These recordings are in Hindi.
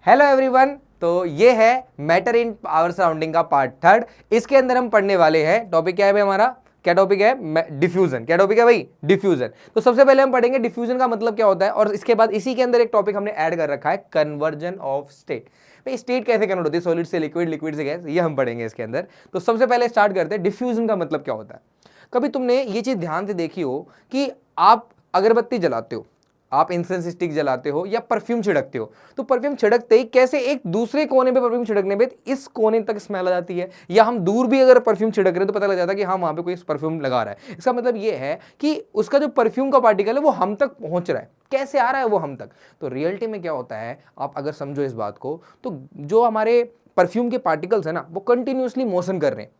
Hello everyone. तो ये है मैटर इन आवर सराउंडिंग का पार्ट थर्ड। इसके अंदर हम पढ़ने वाले हैं, टॉपिक क्या है भाई हमारा, क्या टॉपिक है, डिफ्यूजन। क्या टॉपिक है भाई, डिफ्यूजन। तो सबसे पहले हम पढ़ेंगे डिफ्यूजन का मतलब क्या होता है, और इसके बाद इसी के अंदर एक टॉपिक हमने ऐड कर रखा है, कन्वर्जन ऑफ स्टेट। भाई स्टेट कैसे कन्वर्ट होती है, सॉलिड से लिक्विड, लिक्विड से गैस, ये हम पढ़ेंगे इसके अंदर। तो सबसे पहले स्टार्ट करते हैं, डिफ्यूजन का मतलब क्या होता है। कभी तुमने ये चीज ध्यान से देखी हो कि आप अगरबत्ती जलाते हो, आप इंसेंस स्टिक जलाते हो या परफ्यूम छिड़कते हो, तो परफ्यूम छिड़कते ही कैसे एक दूसरे कोने पे परफ्यूम छिड़कने पे इस कोने तक स्मेल आ जाती है, या हम दूर भी अगर परफ्यूम छिड़क रहे हैं तो पता लग जाता है कि हाँ वहां पे कोई परफ्यूम लगा रहा है। इसका मतलब ये है कि उसका जो परफ्यूम का पार्टिकल है वो हम तक पहुंच रहा है। कैसे आ रहा है वो हम तक, तो रियलिटी में क्या होता है, आप अगर समझो इस बात को, तो जो हमारे परफ्यूम के पार्टिकल्स है ना, वो कंटिन्यूसली मोशन कर रहे हैं,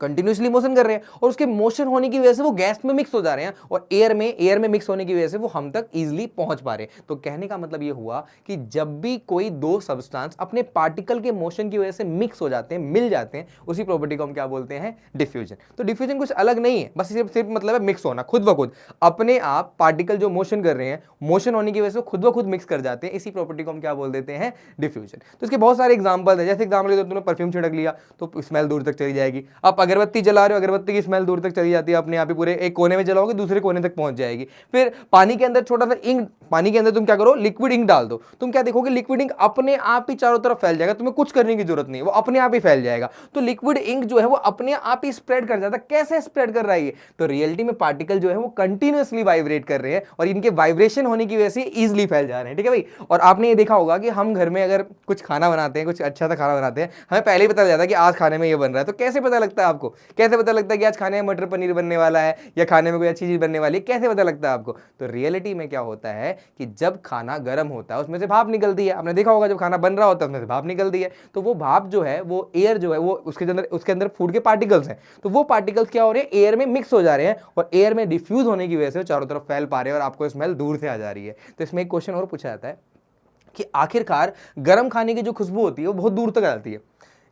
कंटिन्यूसली मोशन कर रहे हैं, और उसके मोशन होने की वजह से वो गैस में मिक्स हो जा रहे हैं, और एयर में मिक्स होने की वजह से वो हम तक इजीली पहुंच पा रहे हैं। तो कहने का मतलब ये हुआ कि जब भी कोई दो सब्सटेंस अपने पार्टिकल के मोशन की वजह से मिक्स हो जाते हैं, मिल जाते हैं, उसी प्रॉपर्टी को हम क्या बोलते हैं, डिफ्यूजन। तो डिफ्यूजन कुछ अलग नहीं है, बस सिर्फ मतलब है मिक्स होना, खुद ब खुद अपने आप पार्टिकल जो मोशन कर रहे हैं, मोशन होने की वजह से खुद ब खुद मिक्स कर जाते हैं, इसी प्रॉपर्टी को हम क्या बोल देते हैं, डिफ्यूजन। तो इसके बहुत सारे एग्जांपल है, जैसे एग्जांपल तुमने परफ्यूम छिड़क लिया तो स्मेल दूर तक चली जाएगी। आप अगरबत्ती जला रहे हो, अगरबत्ती की स्मेल दूर तक चली जाती है, अपने आप ही पूरे एक कोने में जलाओगे दूसरे कोने तक पहुंच जाएगी। फिर पानी के अंदर छोटा सा इंक, पानी के अंदर तुम क्या करो, लिक्विड इंक डाल दो, तुम क्या देखोगे, लिक्विड इंक अपने आप ही चारों तरफ फैल जाएगा, तुम्हें कुछ करने की जरूरत नहीं है, वो अपने आप ही फैल जाएगा। तो लिक्विड इंक जो है वो अपने आप ही स्प्रेड कर जाता है। कैसे स्प्रेड कर रहा है ये, तो रियलिटी में पार्टिकल जो है वो कंटिन्यूअसली वाइब्रेट कर रहे हैं, और इनके वाइब्रेशन होने की वजह से इजिली फैल जा रहे हैं। ठीक है भाई। और आपने ये देखा होगा कि हम घर में अगर कुछ खाना बनाते हैं, कुछ अच्छा सा खाना बनाते हैं, हमें पहले ही पता चल जाता है कि आज खाने में ये बन रहा है। तो कैसे पता लगता है आपको, कैसे पता लगता है कि आज खाने में मटर पनीर बनने वाला है या खाने में कोई अच्छी चीज बनने वाली है, कैसे पता लगता है आपको, तो रियलिटी में क्या होता है कि जब खाना गर्म होता है उसमें से भाप निकलती है। आपने देखा होगा जब खाना बन रहा होता है उसमें से भाप निकलती है, तो वो भाप जो है, वो एयर जो है, वो उसके अंदर फूड के पार्टिकल्स हैं, तो वो पार्टिकल्स क्या हो रहे हैं, एयर में मिक्स हो जा रहे हैं, और एयर में डिफ्यूज होने की वजह से चारों तरफ फैल पा रहे हैं, और आपको स्मेल दूर से आ जा रही है। तो इसमें एक क्वेश्चन और पूछा जाता है कि आखिरकार गर्म खाने की जो खुशबू होती है वो बहुत दूर तक आती है।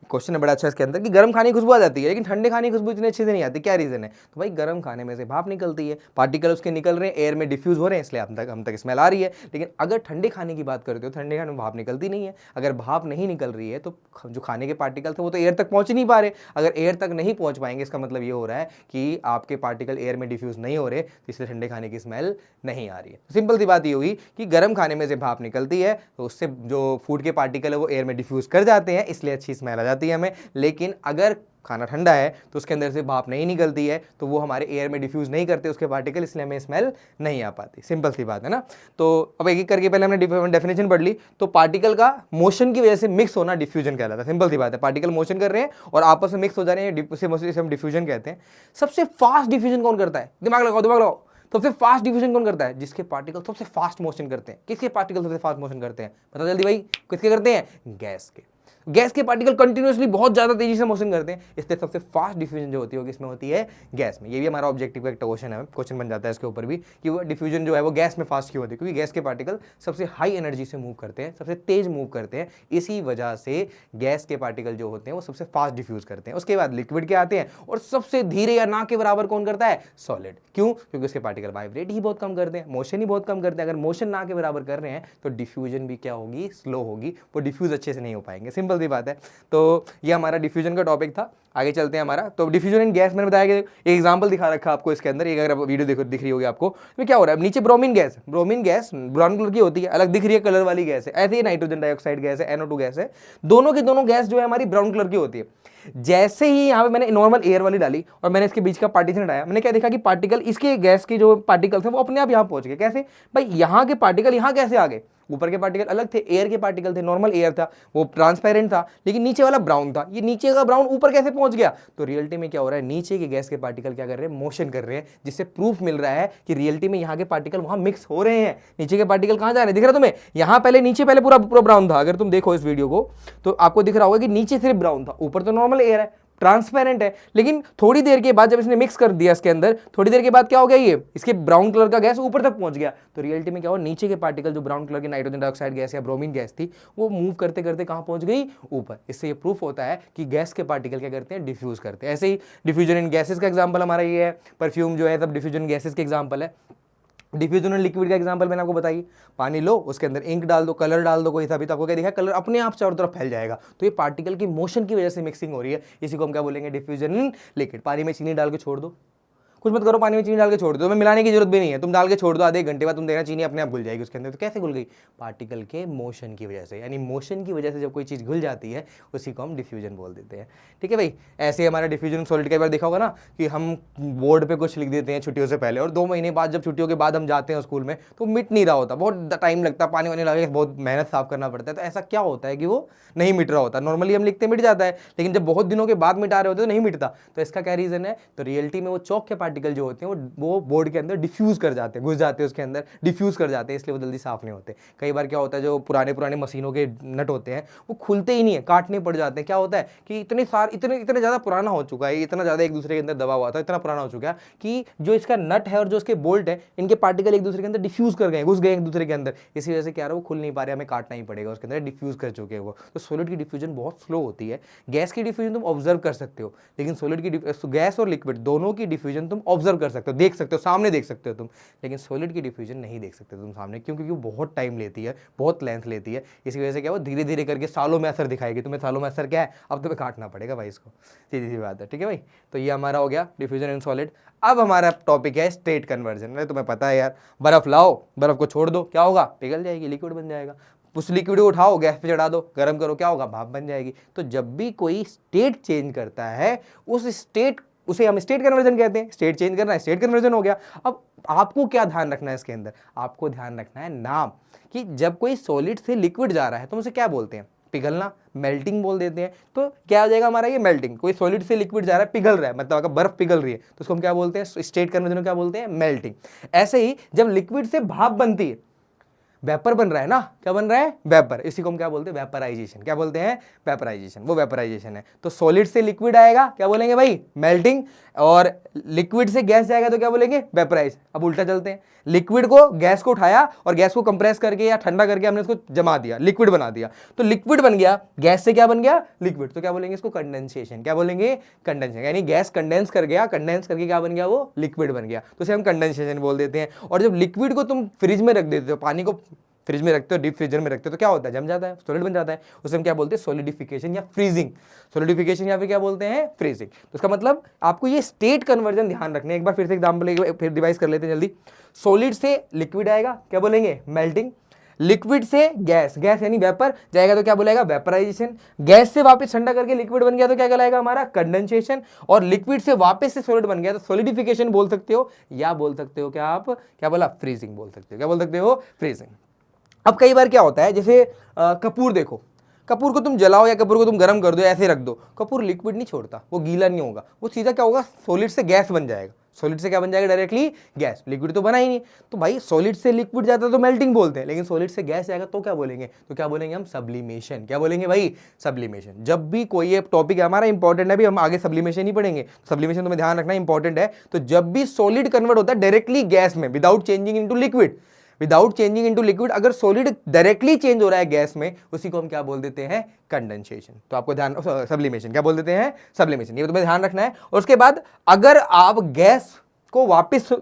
क्वेश्चन है बड़ा अच्छा इसके अंदर कि गर्म खाने की खुशबू आ जाती है लेकिन ठंडे खाने की खुशबू इतनी अच्छे से नहीं आती, क्या रीजन है, तो भाई गर्म खाने में से भाप निकलती है, पार्टिकल उसके निकल रहे हैं, एयर में डिफ्यूज हो रहे हैं, इसलिए हम तक स्मेल आ रही है। लेकिन अगर ठंडे खाने की बात करते हो, ठंडे खाने में भाप निकलती नहीं है। अगर भाप नहीं निकल रही है तो जो खाने के पार्टिकल थे वो तो एयर तक पहुंच नहीं पा रहे। अगर एयर तक नहीं पहुंच पाएंगे, इसका मतलब ये हो रहा है कि आपके पार्टिकल एयर में डिफ्यूज नहीं हो रहे, तो इसलिए ठंडे खाने की स्मेल नहीं आ रही है। सिंपल सी बात ये हुई कि गर्म खाने में से भाप निकलती है, तो उससे जो फूड के पार्टिकल है वो एयर में डिफ्यूज कर जाते हैं, इसलिए अच्छी स्मेल आ जाती है हमें। लेकिन अगर खाना ठंडा है तो उसके अंदर से भाप नहीं निकलती है, तो वो हमारे एयर में डिफ्यूज नहीं करते उसके पार्टिकल, इसलिए हमें स्मेल नहीं आ पाती। सिंपल सी बात है ना। तो अब एक एक करके पहले हमने डेफिनेशन पढ़ ली। तो पार्टिकल का मोशन की वजह से मिक्स होना डिफ्यूजन कहलाता है। सिंपल सी बात है, पार्टिकल मोशन कर रहे हैं और आपस में मिक्स हो जा रहे हैं, उसे हम डिफ्यूजन कहते हैं। सबसे फास्ट डिफ्यूजन कौन करता है, दिमाग लगाओ दिमाग लगाओ। सबसे फास्ट डिफ्यूजन कौन करता है, जिसके पार्टिकल सबसे फास्ट मोशन करते हैं। किसके पार्टिकल सबसे फास्ट मोशन करते हैं, पता जल्दी भाई, किसके करते हैं, गैस के। गैस के पार्टिकल कंटिन्यूअसली बहुत ज्यादा तेजी से मोशन करते हैं, इसलिए सबसे फास्ट डिफ्यूजन जो होती है किसमें होती है, गैस में। ये भी हमारा ऑब्जेक्टिव का एक क्वेश्चन है, क्वेश्चन बन जाता है इसके ऊपर भी कि वो डिफ्यूजन जो है वो गैस में फास्ट क्यों होती है, क्योंकि गैस के पार्टिकल सबसे हाई एनर्जी से मूव करते हैं, सबसे तेज मूव करते हैं, इसी वजह से गैस के पार्टिकल जो होते हैं वो सबसे फास्ट डिफ्यूज करते हैं। उसके बाद लिक्विड के आते हैं, और सबसे धीरे या ना के बराबर कौन करता है, सॉलिड। क्यों, क्योंकि उसके पार्टिकल वाइब्रेट ही बहुत कम करते हैं, मोशन ही बहुत कम करते हैं। अगर मोशन ना के बराबर कर रहे हैं तो डिफ्यूजन भी क्या होगी, स्लो होगी, वो डिफ्यूज अच्छे से नहीं हो पाएंगे। सिंपल सी बात है। तो ये हमारा डिफ्यूजन का टॉपिक था। आगे चलते हैं हमारा। तो डिफ्यूजन इन गैस मैंने बताया कि एक एग्जांपल दिखा रखा आपको इसके अंदर, एक अगर आप वीडियो देखो दिख रही होगी आपको, तो क्या हो रहा है, नीचे ब्रोमीन गैस ब्राउन कलर की होती है, अलग दिख रही है, कलर वाली गैस है। ऐसे ही नाइट्रोजन डाइऑक्साइड गैस है, NO2 गैस है, दोनों की दोनों गैस जो है हमारी ब्राउन कलर की होती है। जैसे ही यहाँ पे मैंने नॉर्मल एयर वाली डाली और मैंने इसके बीच का पार्टीशन हटाया, मैंने क्या देखा कि पार्टिकल, इसके गैस के जो पार्टिकल थे वो अपने आप यहाँ पहुंच गए। कैसे भाई, यहाँ के पार्टिकल यहाँ कैसे आ गए, ऊपर के पार्टिकल अलग थे, एयर के पार्टिकल थे, नॉर्मल एयर था वो ट्रांसपेरेंट था, लेकिन नीचे वाला ब्राउन था, ये नीचे का ब्राउन ऊपर कैसे पहुंच गया, तो रियलिटी में क्या हो रहा है, नीचे के गैस के पार्टिकल क्या कर रहे हैं, मोशन कर रहे हैं, जिससे प्रूफ मिल रहा है कि रियलिटी में यहाँ के पार्टिकल वहां मिक्स हो रहे हैं। नीचे के पार्टिकल कहां जा रहे हैं, दिख रहा है तुम्हें, यहाँ पहले नीचे पहले पूरा पूरा ब्राउन था, अगर तुम देखो इस वीडियो को तो आपको दिख रहा होगा कि नीचे सिर्फ ब्राउन था, ऊपर तो नॉर्मल एयर है, ट्रांसपेरेंट है। लेकिन थोड़ी देर के बाद जब इसने मिक्स कर दिया इसके अंदर, थोड़ी देर के बाद क्या हो गया, ये इसके ब्राउन कलर का गैस ऊपर तक पहुंच गया। तो रियलिटी में क्या हो, नीचे के पार्टिकल जो ब्राउन कलर की नाइट्रोजन डाइऑक्साइड गैस या ब्रोमीन गैस थी, वो मूव करते करते कहां पहुंच गई, ऊपर। इससे ये प्रूफ होता है कि गैस के पार्टिकल क्या करते हैं, डिफ्यूज करते हैं। ऐसे ही डिफ्यूजन इन गैसेस का एग्जाम्पल हमारा ये है, परफ्यूम जो है सब डिफ्यूजन गैसेस के एग्जाम्पल है। डिफ्यूजन और लिक्विड का एग्जांपल मैंने आपको बताई, पानी लो, उसके अंदर इंक डाल दो, कलर डाल दो कोई सा भी, तो आपको क्या दिखा, कलर अपने आप चारों तरफ फैल जाएगा। तो ये पार्टिकल की मोशन की वजह से मिक्सिंग हो रही है, इसी को हम क्या बोलेंगे, डिफ्यूजन इन लिक्विड। पानी में चीनी डाल के छोड़ दो, कुछ मत करो, पानी में चीनी डाल के छोड़ दो, तुम्हें मिलाने की जरूरत भी नहीं है, तुम डाल के छोड़ दो, आधे घंटे बाद तुम देखना चीनी अपने आप घुल जाएगी उसके अंदर। तो कैसे घुल गई, पार्टिकल के मोशन की वजह से, यानी मोशन की वजह से जब कोई चीज़ घुल जाती है उसी को हम डिफ्यूजन बोल देते हैं। ठीक है भाई, ऐसे ही हमारा डिफ्यूजन सॉलिड कई बार देखा होगा ना कि हम बोर्ड पे कुछ लिख देते हैं छुट्टियों से पहले, और 2 महीने बाद जब छुट्टियों के बाद हम जाते हैं स्कूल में तो मिट नहीं रहा होता, बहुत टाइम लगता है, पानी वानी लगा के बहुत मेहनत साफ करना पड़ता है। तो ऐसा क्या होता है कि वो नहीं मिट रहा होता, नॉर्मली हम लिखते मिट जाता है, लेकिन जब बहुत दिनों के बाद मिटा रहे होते तो नहीं मिटता। तो इसका क्या रीजन है, तो रियलिटी में वो चौक के पार्टिकल जो होते हैं वो बोर्ड के अंदर डिफ्यूज कर जाते हैं, घुस जाते हैं उसके अंदर, डिफ्यूज कर जाते हैं, इसलिए वो जल्दी साफ नहीं होते। कई बार क्या होता है, जो पुराने मशीनों के नट होते हैं वो खुलते ही नहीं है, काटने पड़ जाते हैं। क्या होता है कि इतने ज़्यादा पुराना हो चुका है, इतना ज़्यादा एक दूसरे के अंदर दबा हुआ था, इतना पुराना हो चुका है कि जो इसका नट है और जो इसके बोल्ट है, इनके पार्टिकल एक दूसरे के अंदर डिफ्यूज कर गए, घुस गए एक दूसरे के अंदर, इसी वजह से क्या रहा वो खुल नहीं पा रहा, हमें काटना ही पड़ेगा, उसके अंदर डिफ्यूज कर चुके हैं वो। तो सॉलिड की डिफ्यूजन बहुत स्लो होती है। गैस की डिफ्यूजन तुम ऑब्जर्व कर सकते हो, लेकिन सॉलिड की गैस और लिक्विड दोनों की डिफ्यूजन तुम ऑब्जर्व कर सकते हो, देख सकते हो, सामने देख सकते हो तुम, लेकिन सॉलिड की डिफ्यूजन नहीं देख सकते तुम सामने, क्योंकि वो बहुत टाइम लेती है, बहुत लेंथ लेती है। इसी वजह से क्या वो धीरे धीरे करके सालों में असर दिखाएगी तुम्हें। सालों में असर क्या है, अब तुम्हें काटना पड़ेगा भाई इसको, सीधी सी बात है। ठीक है भाई, तो ये हमारा हो गया डिफ्यूजन इन सॉलिड। अब हमारा टॉपिक है स्टेट कन्वर्जन। अरे तुम्हें पता है यार, बर्फ लाओ, बर्फ को छोड़ दो, क्या होगा, पिघल जाएगी, लिक्विड बन जाएगा। उस लिक्विड को उठाओ, गैस पे चढ़ा दो, गर्म करो, क्या होगा, भाप बन जाएगी। तो जब भी कोई स्टेट चेंज करता है, उस स्टेट उसे हम स्टेट कन्वर्जन कहते हैं। स्टेट चेंज करना है, स्टेट कन्वर्जन हो गया। अब आपको क्या ध्यान रखना है इसके अंदर, आपको ध्यान रखना है नाम, कि जब कोई सॉलिड से लिक्विड जा रहा है तो उसे क्या बोलते हैं, पिघलना, मेल्टिंग बोल देते हैं। तो क्या हो जाएगा हमारा ये मेल्टिंग, कोई सॉलिड से लिक्विड जा रहा है, पिघल रहा है, मतलब अगर बर्फ पिघल रही है तो उसको हम क्या बोलते हैं, स्टेट कन्वर्जन को क्या बोलते हैं, मेल्टिंग। ऐसे ही जब लिक्विड से भाप बनती है, वेपर बन रहा है ना, क्या बन रहा है, वेपर, इसी को हम क्या बोलते हैं, वेपराइजेशन। क्या बोलते हैं, वेपराइजेशन, वो वेपराइजेशन है। तो सॉलिड से लिक्विड आएगा, क्या बोलेंगे भाई, मेल्टिंग, और लिक्विड से गैस जाएगा तो क्या बोलेंगे, वेपराइज। अब उल्टा चलते हैं, लिक्विड को, गैस को उठाया और गैस को कंप्रेस करके या ठंडा करके हमने उसको जमा दिया, लिक्विड बना दिया, तो लिक्विड बन गया, गैस से क्या बन गया, लिक्विड। तो क्या बोलेंगे इसको, कंडेंसेशन। क्या बोलेंगे, कंडेंसेशन, यानी गैस कंडेंस कर गया, कंडेंस करके क्या बन गया, वो लिक्विड बन गया, तो उसे हम कंडेंसेशन बोल देते हैं। और जब लिक्विड को तुम फ्रिज में रख देते हो, पानी को फ्रिज में रखते हो, डीप फ्रीजर में रखते हो, तो क्या होता है, जम जाता है, सॉलिड बन जाता है, उसे हम क्या बोलते हैं, सॉलिडिफिकेशन या फ्रीजिंग। सॉलिडिफिकेशन या फिर क्या बोलते हैं, फ्रीजिंग। तो इसका मतलब आपको ये स्टेट कन्वर्जन ध्यान रखने। एक बार फिर से एग्जांपल फिर रिवाइज कर लेते हैं जल्दी। सॉलिड से लिक्विड आएगा, क्या बोलेंगे, मेल्टिंग। लिक्विड से गैस, गैस यानी वेपर जाएगा तो क्या बोलेगा, वेपराइजेशन। गैस से वापस ठंडा करके लिक्विड बन गया तो क्या कहलाएगा हमारा, कंडेंसेशन। और लिक्विड से वापस से सॉलिड बन गया तो सॉलिडिफिकेशन बोल सकते हो, या बोल सकते हो क्या आप, क्या बोला, फ्रीजिंग बोल सकते हो। क्या बोल सकते हो, फ्रीजिंग। अब कई बार क्या होता है, जैसे कपूर देखो, कपूर को तुम जलाओ या कपूर को तुम गर्म कर दो, ऐसे रख दो, कपूर लिक्विड नहीं छोड़ता, वो गीला नहीं होगा, वो सीधा क्या होगा, सॉलिड से गैस बन जाएगा। सॉलिड से क्या बन जाएगा, डायरेक्टली गैस, लिक्विड तो बना ही नहीं। तो भाई सॉलिड से लिक्विड जाता है तो मेल्टिंग बोलते हैं, लेकिन सॉलिड से गैस जाएगा तो क्या बोलेंगे, तो क्या बोलेंगे हम, सब्लिमेशन। क्या बोलेंगे भाई, सब्लिमेशन। जब भी कोई ये टॉपिक है हमारा इंपॉर्टेंट है, अभी हम आगे सब्लिमेशन ही पढ़ेंगे, सब्लिमेशन तुम्हें ध्यान रखना इंपॉर्टेंट है। तो जब भी सॉलिड कन्वर्ट होता है डायरेक्टली गैस में, without changing into liquid, without changing into liquid, अगर सॉलिड डायरेक्टली चेंज हो रहा है गैस में, उसी को हम क्या बोल देते हैं, कंडेंसेशन। तो आपको ध्यान, सब्लिमेशन क्या बोल देते हैं, सब्लिमेशन, ये तुम्हें ध्यान रखना है। और उसके बाद अगर आप गैस को वापस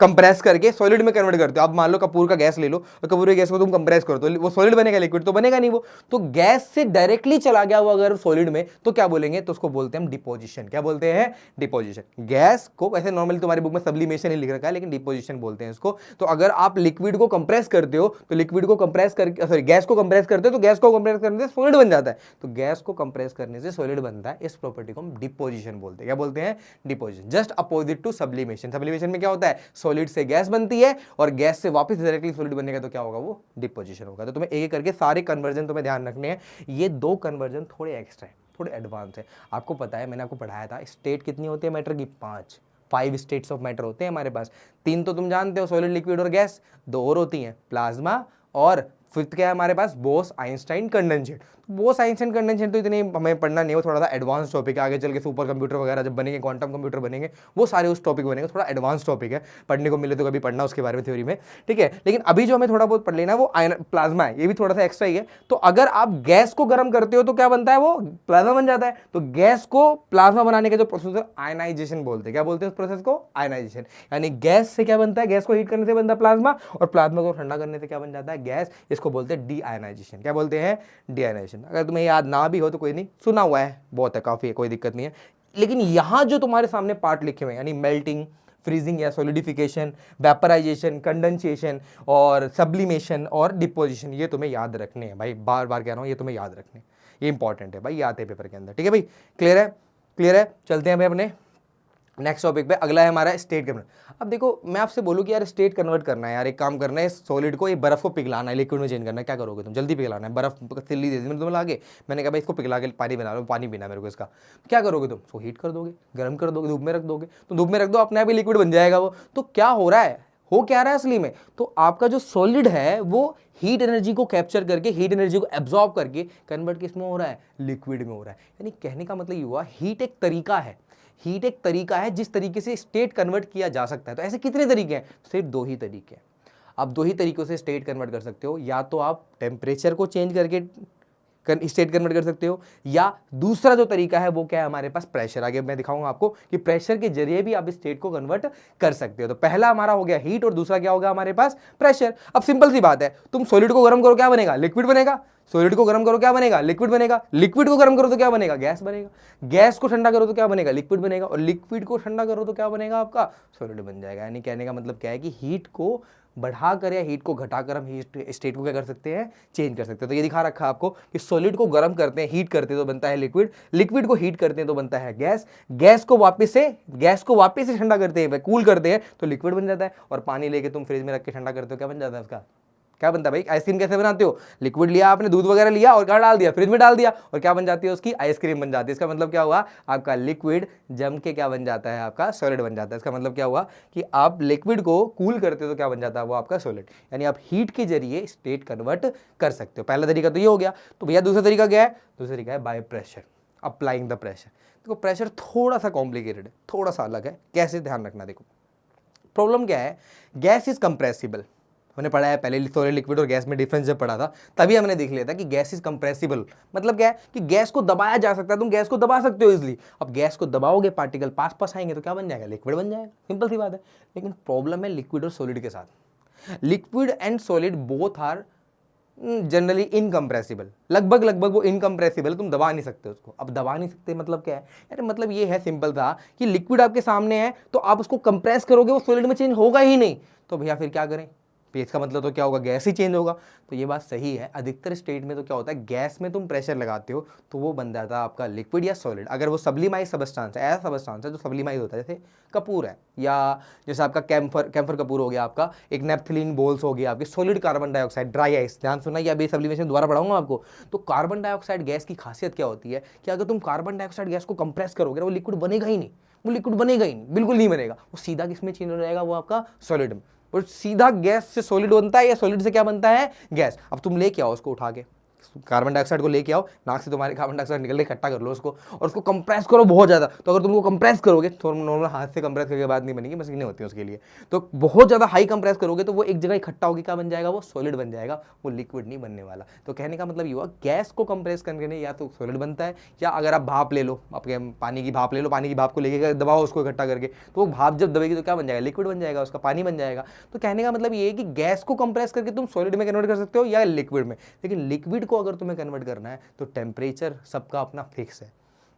कंप्रेस करके सॉलिड में कन्वर्ट करते हो, आप मान लो कपूर का गैस ले लो और कपूर के गैस को तुम कंप्रेस कर दो, वो सॉलिड बनेगा, लिक्विड तो बनेगा नहीं वो। तो गैस से डायरेक्टली चला गया वो अगर सॉलिड में, तो क्या बोलेंगे, तो उसको बोलते हैं हम डिपोजिशन। क्या बोलते हैं, डिपोजिशन। गैस को वैसे नॉर्मली तुम्हारी बुक में सब्लिमेशन ही लिख रखा है, लेकिन डिपोजिशन बोलते हैं इसको। तो अगर आप लिक्विड को कंप्रेस करते हो तो लिक्विड को कंप्रेस करके, सॉरी, गैस को कंप्रेस करते हो तो गैस को कंप्रेस करने से सॉलिड बन जाता है, तो गैस को कंप्रेस करने से सॉलिड बनता है, इस प्रॉपर्टी को हम डिपोजिशन बोलते हैं। क्या बोलते हैं, deposition. Just opposite to sublimation. Sublimation में क्या होता है, सॉलिड से गैस बनती है और गैस से वापस डायरेक्टली सॉलिड बनेगा तो क्या होगा, वो डिपोजिशन होगा। तो तुम्हें एक करके सारे कन्वर्जन तुम्हें ध्यान रखने हैं। ये 2 कन्वर्जन थोड़े एक्स्ट्रा है, थोड़े एडवांस है। आपको पता है, मैंने आपको पढ़ाया था, स्टेट कितनी होती है मैटर की, 5 स्टेट्स ऑफ मैटर होते हैं हमारे पास। 3 तो तुम जानते हो, सॉलिड, लिक्विड और गैस। 2 और होती हैं, प्लाज्मा और फिफ्थ क्या है हमारे पास, Bose Einstein condensate. Bose Einstein condensate तो इतनी हमें पढ़ना नहीं है, वो थोड़ा सा एडवांस टॉपिक है, आगे चल के सुपर कंप्यूटर वगैरह जब बनेंगे, क्वांटम कंप्यूटर बनेंगे, वो सारे उस टॉपिक बनेंगे, थोड़ा एडवांस टॉपिक है, पढ़ने को मिले तो कभी पढ़ना उसके बारे में थ्योरी में, ठीक है। लेकिन अभी जो हमें थोड़ा बहुत पढ़ लेना है वो प्लाज्मा है, ये भी थोड़ा सा एक्स्ट्रा ही है। तो अगर आप गैस को गर्म करते हो तो क्या बनता है, वो प्लाज्मा बन जाता है। तो गैस को प्लाज्मा बनाने का जो प्रोसेस है आयनाइजेशन बोलते हैं। क्या बोलते हैं उस प्रोसेस को, आयनाइजेशन। यानी गैस से क्या बनता है, गैस को हीट करने से बनता है प्लाज्मा, और प्लाज्मा को ठंडा करने से क्या बन जाता है, गैस। इसको बोलते हैं डी आयनाइजेशन। क्या बोलते हैं, डी आयनाइजेशन। अगर तुम्हें याद ना भी हो तो कोई नहीं, सुना हुआ है बहुत है, काफी है, कोई दिक्कत नहीं है। लेकिन यहां जो तुम्हारे सामने पार्ट लिखे हुए हैं, यानी मेल्टिंग, फ्रीजिंग या सॉलिडिफिकेशन, वेपराइजेशन, कंडेंसेशन और सब्लिमेशन और डिपोजिशन, ये तुम्हें याद रखने हैं भाई, बार बार कह रहा हूं, ये तुम्हें याद रखने, ये इंपॉर्टेंट है भाई, ये आते हैं पेपर के अंदर, ठीक है भाई। क्लियर है, क्लियर है। चलते हैं भाई अपने नेक्स्ट टॉपिक पे। अगला है हमारा स्टेट कन्वर्ट। अब देखो मैं आपसे बोलूँ कि यार स्टेट कन्वर्ट करना है यार, एक काम करना है, सॉलिड को, ये बर्फ को पिघलाना है, लिक्विड में चेंज करना है। क्या करोगे तुम, जल्दी पिघलाना है, बर्फ सिल्ली दे दी मैंने तुम्हें लाके, मैंने कहा भाई इसको पिघला के पानी बना लो, पानी पीना मेरे को इसका। क्या करोगे तुम, उसको हीट कर दोगे, गर्म कर दोगे, धूप में रख दोगे, तो धूप में रख दो, अपने आप ही लिक्विड बन जाएगा वो। तो क्या हो रहा है, हो क्या रहा है असली में, तो आपका जो सॉलिड है वो हीट एनर्जी को कैप्चर करके, हीट एनर्जी को एब्जॉर्ब करके कन्वर्ट किस में हो रहा है, लिक्विड में हो रहा है। यानी कहने का मतलब ये हुआ, हीट एक तरीका है, हीट एक तरीका है जिस तरीके से स्टेट कन्वर्ट किया जा सकता है। तो ऐसे कितने तरीके हैं, सिर्फ दो ही तरीके हैं। आप दो ही तरीकों से स्टेट कन्वर्ट कर सकते हो, या तो आप टेम्परेचर को चेंज करके स्टेट कन्वर्ट कर सकते हो, या दूसरा जो तरीका है वो क्या है हमारे पास, प्रेशर। आगे मैं दिखाऊंगा आपको कि प्रेशर के जरिए भी आप स्टेट को कन्वर्ट कर सकते हो। तो पहला हमारा हो गया हीट और दूसरा क्या होगा हमारे पास, प्रेशर। अब सिंपल सी बात है, तुम सॉलिड को गर्म करो क्या बनेगा, लिक्विड बनेगा। सॉलिड को गर्म करो क्या बनेगा, लिक्विड बनेगा। लिक्विड को गर्म करो तो क्या बनेगा, गैस बनेगा। गैस को ठंडा करो तो क्या बनेगा, लिक्विड बनेगा। और लिक्विड को ठंडा करो तो क्या बनेगा आपका, सॉलिड बन जाएगा। यानी कहने का मतलब क्या है कि हीट को बढ़ाकर या हीट को घटाकर हम हीट स्टेट को क्या कर सकते हैं, चेंज कर सकते हैं। तो ये दिखा रखा है आपको कि सॉलिड को गर्म करते हैं, हीट करते हैं तो बनता है लिक्विड, लिक्विड को हीट करते हैं तो बनता है गैस, गैस को वापस से ठंडा करते हैं, कूल करते हैं तो लिक्विड बन जाता है। और पानी लेके तुम फ्रिज में रख के ठंडा करते हो, क्या बन जाता है उसका, क्या बनता है भाई, आइसक्रीम कैसे बनाते हो, लिक्विड लिया आपने, दूध वगैरह लिया और क्या डाल दिया, फ्रिज में डाल दिया, और क्या बन जाती है उसकी, आइसक्रीम बन जाती है। इसका मतलब क्या हुआ, आपका लिक्विड जम के क्या बन जाता है, आपका सॉलिड बन जाता है। इसका मतलब क्या हुआ कि आप लिक्विड को कूल करते हो तो क्या बन जाता है, वो आपका सॉलिड। यानी आप हीट के जरिए स्टेट कन्वर्ट कर सकते हो। पहला तरीका तो ये हो गया। तो भैया दूसरा तरीका क्या है, दूसरा तरीका है by pressure, applying the pressure. देखो प्रेशर थोड़ा सा कॉम्प्लिकेटेड है, थोड़ा सा अलग है। कैसे, ध्यान रखना। देखो प्रॉब्लम क्या है, गैस इज कंप्रेसिबल। हमने पढ़ा है पहले, सॉलिड लिक्विड और गैस में डिफरेंस जब पढ़ा था तभी हमने देख लिया था कि गैस इज कंप्रेसिबल। मतलब क्या है कि गैस को दबाया जा सकता है, तुम गैस को दबा सकते हो इजीली। अब गैस को दबाओगे, पार्टिकल पास पास आएंगे तो क्या बन जाएगा, लिक्विड बन जाएगा, सिंपल सी बात है। लेकिन प्रॉब्लम है लिक्विड और सॉलिड के साथ, liquid and solid both are generally incompressible. लगभग वो इनकम्प्रेसिबल है, तुम दबा नहीं सकते उसको। अब दबा नहीं सकते मतलब क्या है यार, मतलब ये है सिंपल था कि लिक्विड आपके सामने है तो आप उसको कंप्रेस करोगे, वो सॉलिड में चेंज होगा ही नहीं। तो भैया फिर क्या करें, इसका मतलब तो क्या होगा, गैस ही चेंज होगा। तो ये बात सही है, अधिकतर स्टेट में तो क्या होता है, गैस में तुम प्रेशर लगाते हो तो वो बन जाता है आपका लिक्विड या सॉलिड। अगर वो सब्लिमाइज सबस्टांस है, ऐसा सबस्टांस है जो सब्लिमाइज होता है, जैसे कपूर है, या जैसे आपका कैम्फर कपूर हो गया, आपका एक नेफ्थलीन बोल्स हो गया, आपकी solid carbon dioxide, dry ice. ध्यान सुना, या बे सब्लिमेशन दोबारा पढ़ाऊंगा आपको। तो कार्बन डाइऑक्साइड गैस की खासियत क्या होती है कि अगर तुम कार्बन डाइऑक्साइड गैस को कंप्रेस करोगे, वो लिक्विड बनेगा ही नहीं, वो लिक्विड बनेगा ही नहीं, बिल्कुल नहीं बनेगा। वो सीधा किसमें चेंज हो जाएगा, वो आपका सॉलिड में। और सीधा गैस से सॉलिड बनता है या सॉलिड से क्या बनता है, गैस। अब तुम लेके आओ उसको उठा के, कार्बन डाइऑक्साइड को लेके आओ, नाक से तुम्हारे कार्बन डाइऑक्साइड निकल के इकट्ठा कर लो उसको, और उसको कंप्रेस करो बहुत ज़्यादा। तो अगर तुमको कंप्रेस करोगे, तो नॉर्मल हाथ से कंप्रेस करके बात नहीं बनेगी, मशीनें होती हैं उसके लिए। तो बहुत ज़्यादा हाई कंप्रेस करोगे तो वो एक जगह इकट्ठा होगी, क्या बन जाएगा, वो सॉलिड बन जाएगा, वो लिक्विड नहीं बनने वाला। तो कहने का मतलब ये हुआ, गैस को कंप्रेस करने या तो सॉलिड बनता है, या अगर आप भाप ले लो, आपके पानी की भाप ले लो, पानी की भाप को लेके दबाओ उसको इकट्ठा करके, तो वो भाप जब दबेगी तो क्या बन जाएगा, लिक्विड बन जाएगा, उसका पानी बन जाएगा। तो कहने का मतलब ये है कि गैस को कंप्रेस करके तुम सॉलिड में कन्वर्ट कर सकते हो या लिक्विड में। लेकिन लिक्विड को अगर तुम्हें कन्वर्ट करना है तो टेम्परेचर सबका अपना फिक्स है।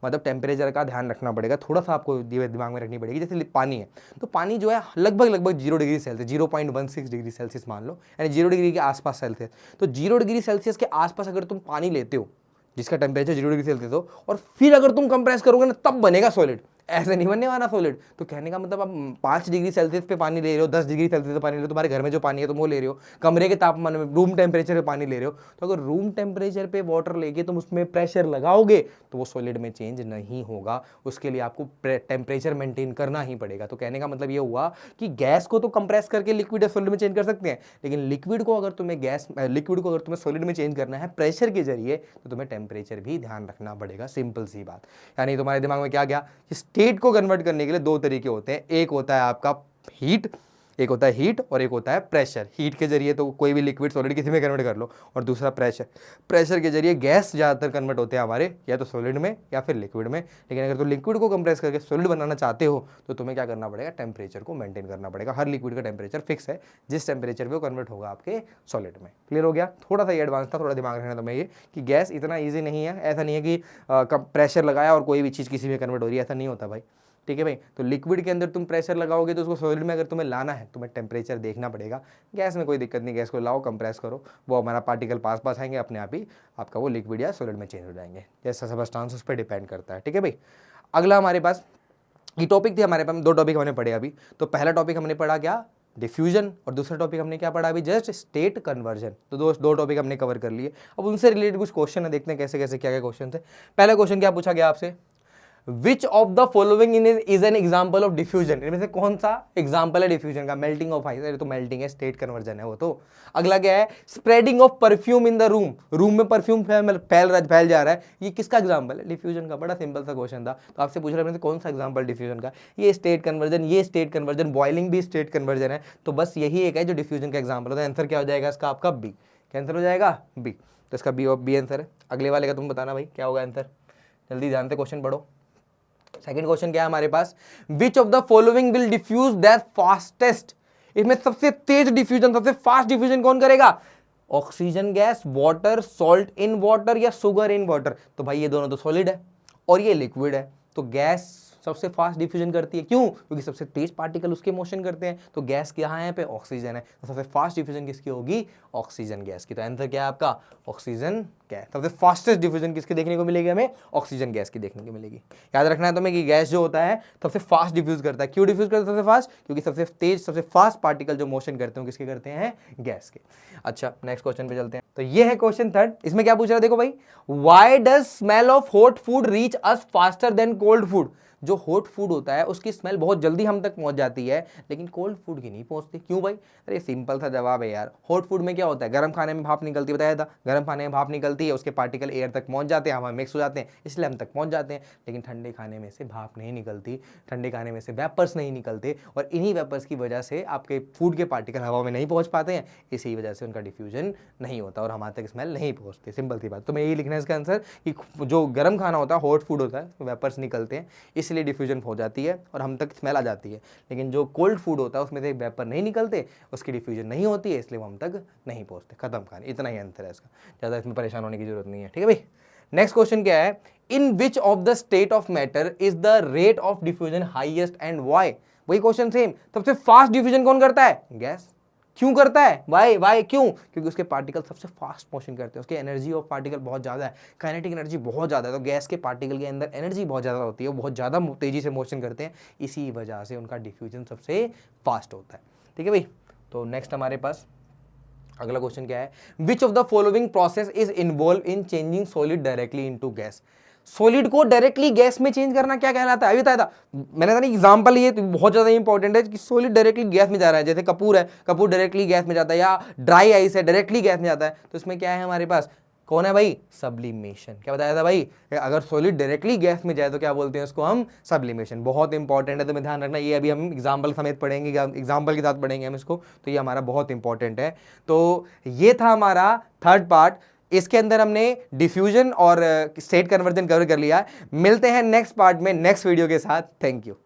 मतलब टेम्परेचर का ध्यान रखना पड़ेगा, थोड़ा सा आपको दिमाग में रखनी पड़ेगी। जैसे पानी है, तो पानी जो है लगभग 0 डिग्री सेल्सियस, 0.16 डिग्री सेल्सियस मान लो, यानी 0 डिग्री के आसपास सेल्सियस। तो 0 डिग्री सेल्सियस के आसपास अगर तुम पानी लेते हो जिसका टेम्परेचर 0 डिग्री सेल्सियस हो, और फिर अगर तुम कंप्रेस करोगे ना, तब बनेगा सॉलिड। ऐसे नहीं बनने वाला सॉलिड। तो कहने का मतलब आप 5 डिग्री सेल्सियस पे पानी ले रहे हो, 10 डिग्री सेल्सियस पे पानी ले रहे हो, तुम्हारे घर में जो पानी है तुम वो ले रहे हो, कमरे के तापमान में रूम टेम्परेचर पे पानी ले रहे हो। तो अगर रूम टेम्परेचर पे वाटर लेके तुम उसमें प्रेशर लगाओगे तो वो सॉलिड में चेंज नहीं होगा, उसके लिए आपको टेम्परेचर मेंटेन करना ही पड़ेगा। तो कहने का मतलब ये हुआ कि गैस को तो कंप्रेस करके लिक्विड या सॉलिड में चेंज कर सकते हैं, लेकिन लिक्विड को अगर तुम्हें सॉलिड में चेंज करना है प्रेशर के जरिए तो तुम्हें टेम्परेचर भी ध्यान रखना पड़ेगा। सिंपल सी बात। यानी तुम्हारे दिमाग में क्या गया कि स्टेट को कन्वर्ट करने के लिए दो तरीके होते हैं, एक होता है आपका हीट, एक होता है हीट और एक होता है प्रेशर। हीट के जरिए तो कोई भी लिक्विड सॉलिड किसी में कन्वर्ट कर लो, और दूसरा प्रेशर, प्रेशर के जरिए गैस ज़्यादातर कन्वर्ट होते हैं हमारे, या तो सॉलिड में या फिर लिक्विड में। लेकिन अगर तुम लिक्विड को कंप्रेस करके सॉलिड बनाना चाहते हो तो तुम्हें क्या करना पड़ेगा, टेम्परेचर को मेंटेन करना पड़ेगा। हर लिक्विड का टेम्परेचर फिक्स है, जिस टेम्परेचर पे वो कन्वर्ट होगा आपके सॉलिड में। क्लियर हो गया? थोड़ा सा एडवांस था, थोड़ा दिमाग रखना तुम्हें ये कि गैस इतना ईजी नहीं है। ऐसा नहीं है कि प्रेशर लगाया और कोई भी चीज़ किसी में कन्वर्ट हो रही है, ऐसा नहीं होता भाई। ठीक है भाई। तो लिक्विड के अंदर तुम प्रेशर लगाओगे तो उसको सॉलिड में अगर तुम्हें लाना है तुम्हें टेम्परेचर देखना पड़ेगा। गैस में कोई दिक्कत नहीं, गैस को लाओ, कंप्रेस करो, वो हमारा पार्टिकल पास पास आएंगे, अपने आप ही आपका वो लिक्विड या सॉलिड में चेंज हो जाएंगे। जैसा सबस्टांस उस पर डिपेंड करता है। ठीक है भाई। अगला हमारे पास ये टॉपिक थी, हमारे पास 2 टॉपिक हमने पढ़े अभी। तो पहला टॉपिक हमने पढ़ा क्या, डिफ्यूजन, और दूसरा टॉपिक हमने क्या पढ़ा अभी, जस्ट स्टेट कन्वर्जन। तो दो टॉपिक हमने कवर कर लिए। अब उनसे रिलेटेड कुछ क्वेश्चन है, देखते हैं कैसे कैसे क्या क्या क्वेश्चन थे। पहला क्वेश्चन क्या पूछा गया आपसे, विच of the following is an example of diffusion. इनमें से कौन सा एग्जाम्पल है डिफ्यूजन का, मेल्टिंग ऑफ आइस, तो मेल्टिंग है, स्टेट कन्वर्जन है वो तो। अगला क्या है, spreading of perfume in the room, room में परफ्यूम फैल जा रहा है, ये किसका एग्जाम्पल है, डिफ्यूजन का। बड़ा सिंपल सा क्वेश्चन था। तो आपसे पूछ रहे थे कौन सा एग्जाम्पल डिफ्यूजन का, ये स्टेट कन्वर्जन, ये स्टेट कन्वर्जन, बॉइलिंग भी स्टेट कन्वर्जन है। तो बस यही एक है जो डिफ्यूजन का एग्जाम्पल है। आंसर क्या हो जाएगा इसका आपका, बी। कैंसर हो जाएगा बी। तो इसका बी आंसर है। अगले वाले का तुम बताना भाई क्या होगा आंसर, जल्दी ध्यान से क्वेश्चन पढ़ो। सेकंड क्वेश्चन क्या है हमारे पास, which of the following will diffuse that fastest. इसमें सबसे तेज डिफ्यूजन, सबसे फास्ट डिफ्यूजन कौन करेगा, oxygen gas, water, salt in water या शुगर इन वाटर। तो भाई ये दोनों तो सॉलिड है और ये लिक्विड है, तो गैस सबसे फास्ट डिफ्यूजन करती है। क्यों? क्योंकि सबसे तेज पार्टिकल उसके मोशन करते हैं। तो गैस क्या है पे, ऑक्सीजन है। तो सबसे फास्ट डिफ्यूजन किसकी होगी, ऑक्सीजन गैस की। तो आंसर क्या है आपका, ऑक्सीजन गैस। सबसे फास्टेस्ट डिफ्यूजन किसकी देखने को मिलेगी हमें, ऑक्सीजन गैस की देखने को मिलेगी। याद रखना है तुम्हें कि गैस जो होता है सबसे फास्ट डिफ्यूज करता है। क्यों डिफ्यूज करता है सबसे फास्ट, क्योंकि सबसे तेज सबसे फास्ट पार्टिकल जो मोशन करते हैं किसके करते हैं, गैस के। अच्छा नेक्स्ट क्वेश्चन पे चलते हैं। तो ये है क्वेश्चन थर्ड। इसमें क्या पूछ रहा है देखो भाई, why does smell of hot food reach us faster than cold food. जो हॉट फूड होता है उसकी स्मेल बहुत जल्दी हम तक पहुंच जाती है, लेकिन कोल्ड फूड की नहीं पहुंचती। क्यों भाई? अरे सिंपल सा जवाब है यार। हॉट फूड में क्या होता है, गर्म खाने में भाप निकलती है, बताया था, गर्म खाने में भाप निकलती है, उसके पार्टिकल एयर तक पहुंच जाते हैं, हवा मिक्स हो जाते हैं, इसलिए हम तक पहुंच जाते हैं। लेकिन ठंडे खाने में से भाप नहीं निकलती, ठंडे खाने में से वेपर्स नहीं निकलते, और इन्हीं वेपर्स की वजह से आपके फूड के पार्टिकल हवा में नहीं पहुंच पाते हैं, इसी वजह से उनका डिफ्यूजन नहीं होता और हमारे तक स्मेल नहीं पहुंचती। सिंपल सी बात। तो मैं यही लिखना है इसका आंसर कि जो गर्म खाना होता है, हॉट फूड होता है, वेपर्स निकलते हैं, इसलिए डिफ्यूजन हो जाती है और हम तक स्मेल आ जाती है। लेकिन जो कोल्ड फूड होता है उसमें से वेपर नहीं निकलते, उसकी डिफ्यूजन नहीं होती है, इसलिए वो हम तक नहीं पहुंचते। खत्म कहानी। इतना ही आंसर है इसका, ज़्यादा इसमें परेशान होने की जरूरत नहीं है। ठीक है भाई। नेक्स्ट क्वेश्चन क्या है, in which of the state of matter is the rate of diffusion highest and why. वही क्वेश्चन सेम। सबसे फास्ट डिफ्यूजन कौन करता है, गैस। क्यों करता है, वाई क्यों? क्योंकि उसके पार्टिकल सबसे फास्ट मोशन करते हैं, उसके एनर्जी ऑफ पार्टिकल बहुत ज़्यादा है, काइनेटिक एनर्जी बहुत ज़्यादा है। तो गैस के पार्टिकल के अंदर एनर्जी बहुत ज़्यादा होती है, वो बहुत ज़्यादा तेज़ी से मोशन करते हैं, इसी वजह से उनका डिफ्यूजन सबसे फास्ट होता है। ठीक है भाई। तो नेक्स्ट हमारे पास अगला क्वेश्चन क्या है, विच of the following process is involve in changing solid directly into gas. Solid को डायरेक्टली गैस में चेंज करना क्या कहलाता है, अभी बताया था मैंने, था एग्जांपल ये तो बहुत ज्यादा इंपॉर्टेंट है कि सॉलिड डायरेक्टली गैस में जा रहा है। जैसे कपूर है, कपूर डायरेक्टली गैस में जाता है, या ड्राई आइस है डायरेक्टली गैस में जाता है। तो इसमें क्या है हमारे पास, कौन है भाई, सब्लिमेशन। क्या बताया था भाई, अगर सॉलिड डायरेक्टली गैस में जाए तो क्या बोलते हैं उसको हम, सब्लिमेशन। बहुत इंपॉर्टेंट है, तो मैं ध्यान रखना, ये अभी हम एग्जाम्पल समेत पढ़ेंगे, एग्जाम्पल के साथ पढ़ेंगे हम इसको, तो ये हमारा बहुत इंपॉर्टेंट है। तो ये था हमारा थर्ड पार्ट। इसके अंदर हमने डिफ्यूजन और स्टेट कन्वर्जन कवर कर लिया। मिलते हैं नेक्स्ट पार्ट में नेक्स्ट वीडियो के साथ। Thank you.